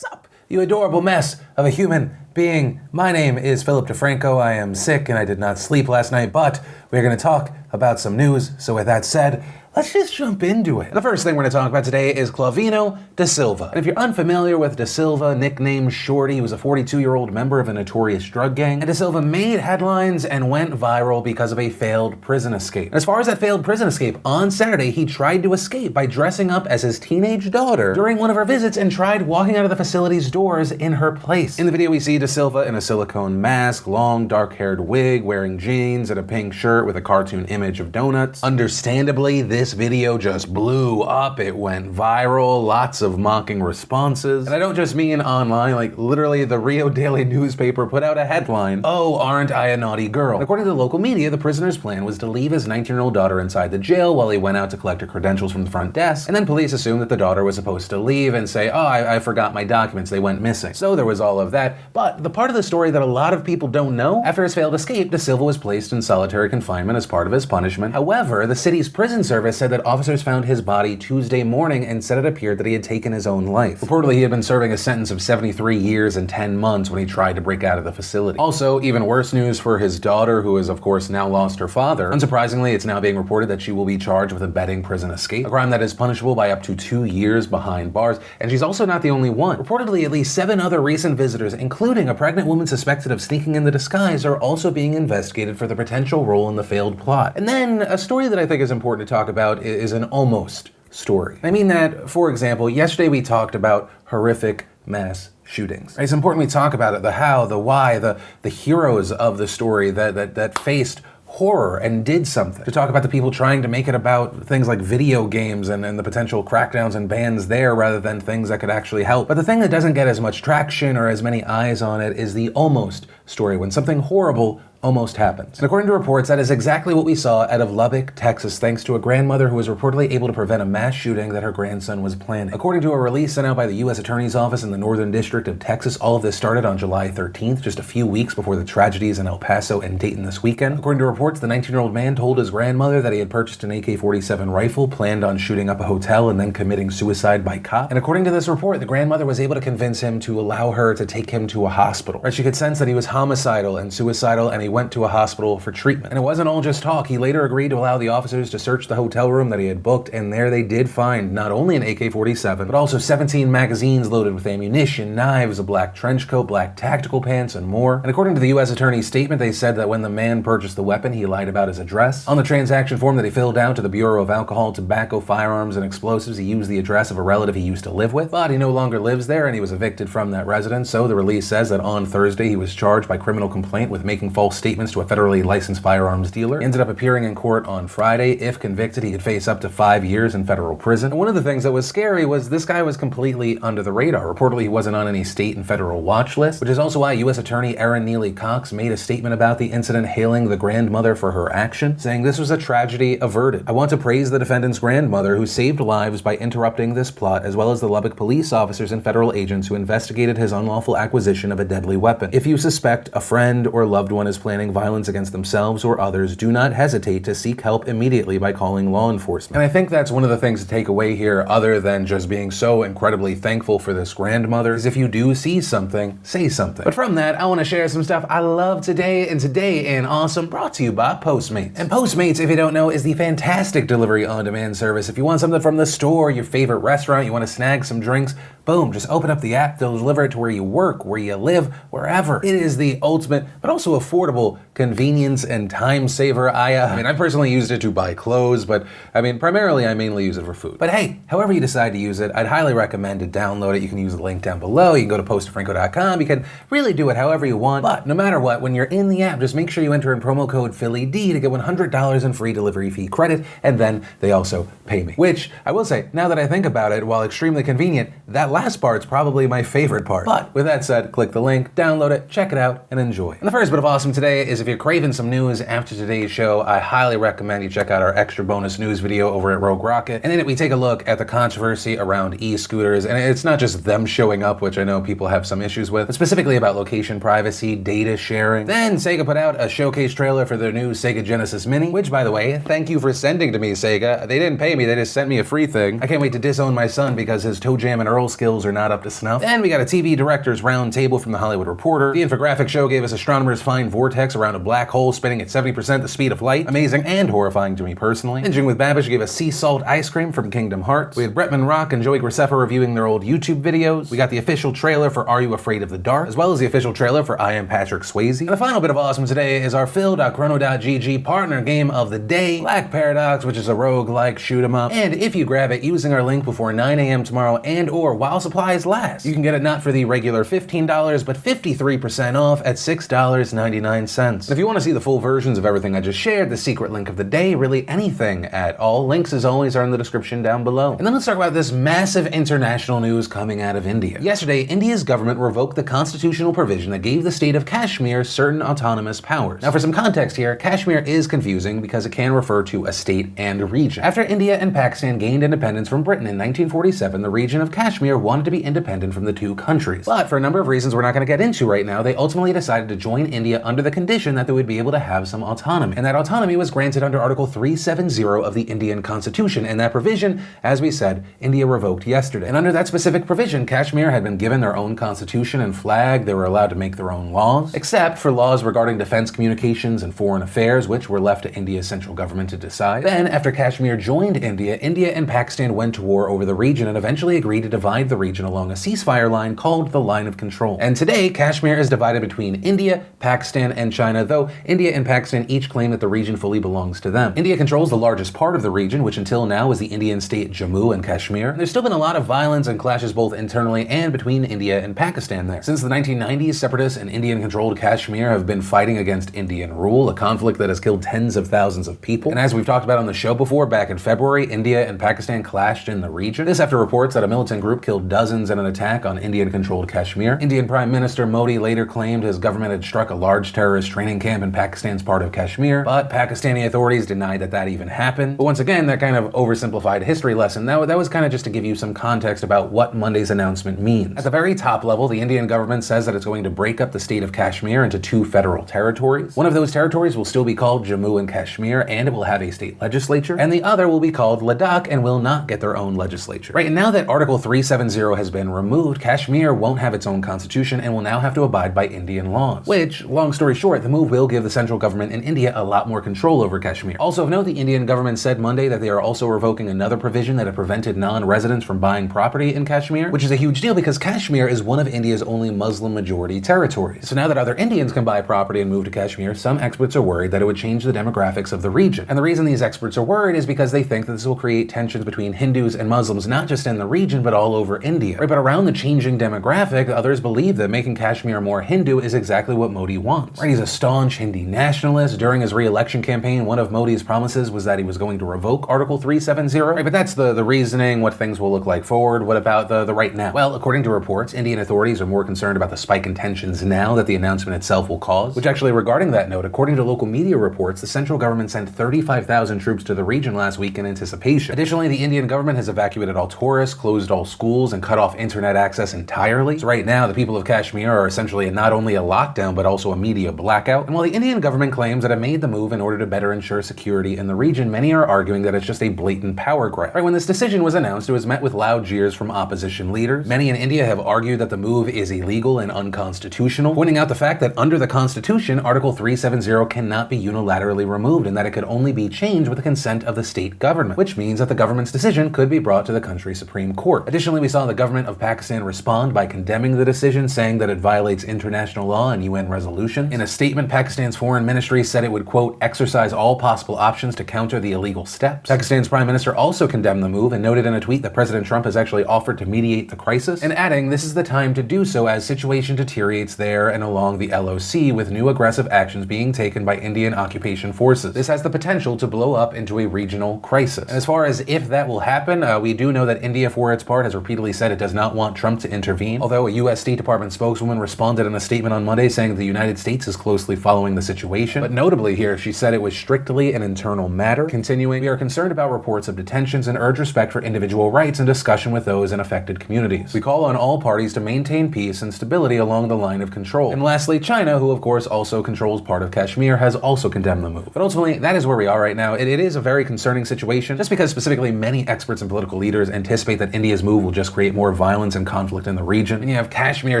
Sup, you adorable mess of a human being. My name is Philip DeFranco. I am sick and I did not sleep last night, but we're going to talk about some news. So with that said, let's just jump into it. The first thing we're going to talk about today is Clavino Da Silva. And if you're unfamiliar with Da Silva, nicknamed Shorty, he was a 42-year-old member of a notorious drug gang. And Da Silva made headlines and went viral because of a failed prison escape. And as far as that failed prison escape, on Saturday, he tried to escape by dressing up as his teenage daughter during one of her visits and tried walking out of the facility's doors in her place. In the video, we see Da Silva in a silicone mask, long dark-haired wig, wearing jeans and a pink shirt with a cartoon image of donuts. Understandably, this video just blew up. It went viral, lots of mocking responses. And I don't just mean online, like literally the Rio Daily newspaper put out a headline, "Oh, aren't I a naughty girl?" And according to the local media, the prisoner's plan was to leave his 19-year-old daughter inside the jail while he went out to collect her credentials from the front desk. And then police assumed that the daughter was supposed to leave and say, "Oh, I forgot my documents, they went missing." So there was all of that. But the part of the story that a lot of people don't know, after his failed escape, Da Silva was placed in solitary confinement as part of his punishment. However, the city's prison service said that officers found his body Tuesday morning and said it appeared that he had taken his own life. Reportedly, he had been serving a sentence of 73 years and 10 months when he tried to break out of the facility. Also, even worse news for his daughter, who has of course now lost her father. Unsurprisingly, it's now being reported that she will be charged with abetting prison escape, a crime that is punishable by up to 2 years behind bars, and she's also not the only one. Reportedly, at least 7 other recent visitors, including a pregnant woman suspected of sneaking in the disguise, are also being investigated for their potential role in the failed plot. And then, a story that I think is important to talk about is an almost story. I mean that, for example, yesterday we talked about horrific mass shootings. It's important we talk about it, the how, the why, the heroes of the story that faced horror and did something. To talk about the people trying to make it about things like video games and the potential crackdowns and bans there rather than things that could actually help. But the thing that doesn't get as much traction or as many eyes on it is the almost story, when something horrible almost happens. And according to reports, that is exactly what we saw out of Lubbock, Texas, thanks to a grandmother who was reportedly able to prevent a mass shooting that her grandson was planning. According to a release sent out by the U.S. Attorney's Office in the Northern District of Texas, all of this started on July 13th, just a few weeks before the tragedies in El Paso and Dayton this weekend. According to reports, the 19-year-old man told his grandmother that he had purchased an AK-47 rifle, planned on shooting up a hotel, and then committing suicide by cop. And according to this report, the grandmother was able to convince him to allow her to take him to a hospital. Right? She could sense that he was homicidal and suicidal, and he went to a hospital for treatment. And it wasn't all just talk. He later agreed to allow the officers to search the hotel room that he had booked, and there they did find not only an AK-47, but also 17 magazines loaded with ammunition, knives, a black trench coat, black tactical pants, and more. And according to the U.S. Attorney's statement, they said that when the man purchased the weapon, he lied about his address. On the transaction form that he filled out to the Bureau of Alcohol, Tobacco, Firearms, and Explosives, he used the address of a relative he used to live with, but he no longer lives there, and he was evicted from that residence. So the release says that on Thursday, he was charged by criminal complaint with making false statements to a federally licensed firearms dealer. He ended up appearing in court on Friday. If convicted, he could face up to 5 years in federal prison. And one of the things that was scary was this guy was completely under the radar. Reportedly, he wasn't on any state and federal watch list, which is also why U.S. Attorney Erin Neely Cox made a statement about the incident, hailing the grandmother for her action, saying this was a tragedy averted. I want to praise the defendant's grandmother who saved lives by interrupting this plot, as well as the Lubbock police officers and federal agents who investigated his unlawful acquisition of a deadly weapon. If you suspect a friend or loved one is planning violence against themselves or others, do not hesitate to seek help immediately by calling law enforcement. And I think that's one of the things to take away here, other than just being so incredibly thankful for this grandmother, is if you do see something, say something. But from that, I want to share some stuff I love today, and today in Awesome, brought to you by Postmates. And Postmates, if you don't know, is the fantastic delivery on-demand service. If you want something from the store, your favorite restaurant, you want to snag some drinks, boom, just open up the app, they'll deliver it to where you work, where you live, wherever. It is the ultimate, but also affordable convenience and time saver. I personally used it to buy clothes, but primarily I mainly use it for food. But hey, however you decide to use it, I'd highly recommend to download it. You can use the link down below. You can go to postdefranco.com. You can really do it however you want. But no matter what, when you're in the app, just make sure you enter in promo code PhillyD to get $100 in free delivery fee credit, and then they also pay me. Which, I will say, now that I think about it, while extremely convenient, that last part's probably my favorite part. But with that said, click the link, download it, check it out, and enjoy. And the first bit of awesome today is if you're craving some news after today's show, I highly recommend you check out our extra bonus news video over at Rogue Rocket. And in it, we take a look at the controversy around e-scooters. And it's not just them showing up, which I know people have some issues with, but specifically about location privacy, data sharing. Then Sega put out a showcase trailer for their new Sega Genesis Mini, which, by the way, thank you for sending to me, Sega. They didn't pay me, they just sent me a free thing. I can't wait to disown my son because his Toe Jam and Earl skills are not up to snuff. Then we got a TV director's round table from The Hollywood Reporter. The infographic show gave us astronomers find vortex around a black hole spinning at 70% the speed of light. Amazing and horrifying to me personally. Binging with Babish gave us sea salt ice cream from Kingdom Hearts. We had Bretman Rock and Joey Graceffa reviewing their old YouTube videos. We got the official trailer for Are You Afraid of the Dark, as well as the official trailer for I Am Patrick Swayze. And the final bit of awesome today is our Phil.Chrono.gg partner game of the day, Black Paradox, which is a roguelike shoot 'em up. And if you grab it using our link before 9 a.m. tomorrow and or while supplies last, you can get it not for the regular $15, but 53% off at $6.99. If you want to see the full versions of everything I just shared, the secret link of the day, really anything at all, links as always are in the description down below. And then let's talk about this massive international news coming out of India. Yesterday, India's government revoked the constitutional provision that gave the state of Kashmir certain autonomous powers. Now for some context here, Kashmir is confusing because it can refer to a state and region. After India and Pakistan gained independence from Britain in 1947, the region of Kashmir wanted to be independent from the two countries. But for a number of reasons we're not going to get into right now, they ultimately decided to join India under the condition that they would be able to have some autonomy. And that autonomy was granted under Article 370 of the Indian Constitution, and that provision, as we said, India revoked yesterday. And under that specific provision, Kashmir had been given their own constitution and flag. They were allowed to make their own laws, except for laws regarding defense communications and foreign affairs, which were left to India's central government to decide. Then, after Kashmir joined India, India and Pakistan went to war over the region and eventually agreed to divide the region along a ceasefire line called the Line of Control. And today, Kashmir is divided between India, Pakistan, and China, though India and Pakistan each claim that the region fully belongs to them. India controls the largest part of the region, which until now was the Indian state Jammu and Kashmir. There's still been a lot of violence and clashes both internally and between India and Pakistan there. Since the 1990s, separatists in Indian-controlled Kashmir have been fighting against Indian rule, a conflict that has killed tens of thousands of people. And as we've talked about on the show before, back in February, India and Pakistan clashed in the region. This after reports that a militant group killed dozens in an attack on Indian-controlled Kashmir. Indian Prime Minister Modi later claimed his government had struck a large terrorist training camp in Pakistan's part of Kashmir, but Pakistani authorities denied that even happened. But once again, that kind of oversimplified history lesson, that was kind of just to give you some context about what Monday's announcement means. At the very top level, the Indian government says that it's going to break up the state of Kashmir into two federal territories. One of those territories will still be called Jammu and Kashmir, and it will have a state legislature, and the other will be called Ladakh and will not get their own legislature. Right, and now that Article 370 has been removed, Kashmir won't have its own constitution and will now have to abide by Indian laws. Which, long story short, the move will give the central government in India a lot more control over Kashmir. Also of note, the Indian government said Monday that they are also revoking another provision that had prevented non-residents from buying property in Kashmir, which is a huge deal because Kashmir is one of India's only Muslim-majority territories. So now that other Indians can buy property and move to Kashmir, some experts are worried that it would change the demographics of the region. And the reason these experts are worried is because they think that this will create tensions between Hindus and Muslims, not just in the region, but all over India. Right, but around the changing demographic, others believe that making Kashmir more Hindu is exactly what Modi wants. Right, he's a staunch Hindi nationalist. During his re-election campaign, one of Modi's promises was that he was going to revoke Article 370. Right, but that's the reasoning, what things will look like forward. What about the right now? Well, according to reports, Indian authorities are more concerned about the spike in tensions now that the announcement itself will cause, which actually, regarding that note, according to local media reports, the central government sent 35,000 troops to the region last week in anticipation. Additionally, the Indian government has evacuated all tourists, closed all schools, and cut off internet access entirely. So right now, the people of Kashmir are essentially in not only a lockdown, but also a media blackout. And while the Indian government claims that it made the move in order to better ensure security in the region, many are arguing that it's just a blatant power grab. Right, when this decision was announced, it was met with loud jeers from opposition leaders. Many in India have argued that the move is illegal and unconstitutional, pointing out the fact that under the Constitution, Article 370 cannot be unilaterally removed and that it could only be changed with the consent of the state government, which means that the government's decision could be brought to the country's Supreme Court. Additionally, we saw the government of Pakistan respond by condemning the decision, saying that it violates international law and UN resolutions. In a statement, Pakistan's foreign ministry said it would, quote, exercise all possible options to counter the illegal steps. Pakistan's prime minister also condemned the move and noted in a tweet that President Trump has actually offered to mediate the crisis, and adding, this is the time to do so as situation deteriorates there and along the LOC, with new aggressive actions being taken by Indian occupation forces. This has the potential to blow up into a regional crisis. And as far as if that will happen, we do know that India, for its part, has repeatedly said it does not want Trump to intervene, although a U.S. State Department spokeswoman responded in a statement on Monday saying the United States is closely following the situation. But notably here, she said it was strictly an internal matter. Continuing, we are concerned about reports of detentions and urge respect for individual rights and discussion with those in affected communities. We call on all parties to maintain peace and stability along the line of control. And lastly, China, who of course also controls part of Kashmir, has also condemned the move. But ultimately, that is where we are right now. It is a very concerning situation, just because specifically many experts and political leaders anticipate that India's move will just just create more violence and conflict in the region. And you have Kashmir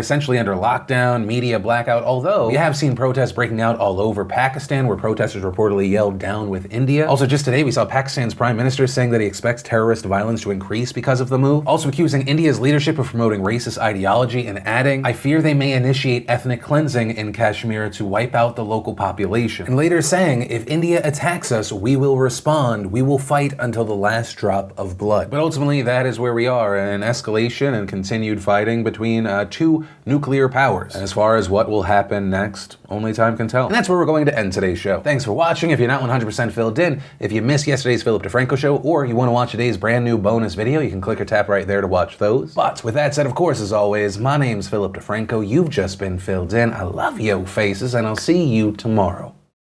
essentially under lockdown, media blackout, although we have seen protests breaking out all over Pakistan, where protesters reportedly yelled down with India. Also, just today we saw Pakistan's prime minister saying that he expects terrorist violence to increase because of the move, also accusing India's leadership of promoting racist ideology and adding, "I fear they may initiate ethnic cleansing in Kashmir to wipe out the local population." And later saying, "If India attacks us, we will respond. We will fight until the last drop of blood." But ultimately, that is where we are, an escalation and continued fighting between two nuclear powers. And as far as what will happen next, only time can tell. And that's where we're going to end today's show. Thanks for watching. If you're not 100% filled in, if you missed yesterday's Philip DeFranco show, or you want to watch today's brand new bonus video, you can click or tap right there to watch those. But with that said, of course, as always, my name's Philip DeFranco. You've just been filled in. I love yo faces, and I'll see you tomorrow.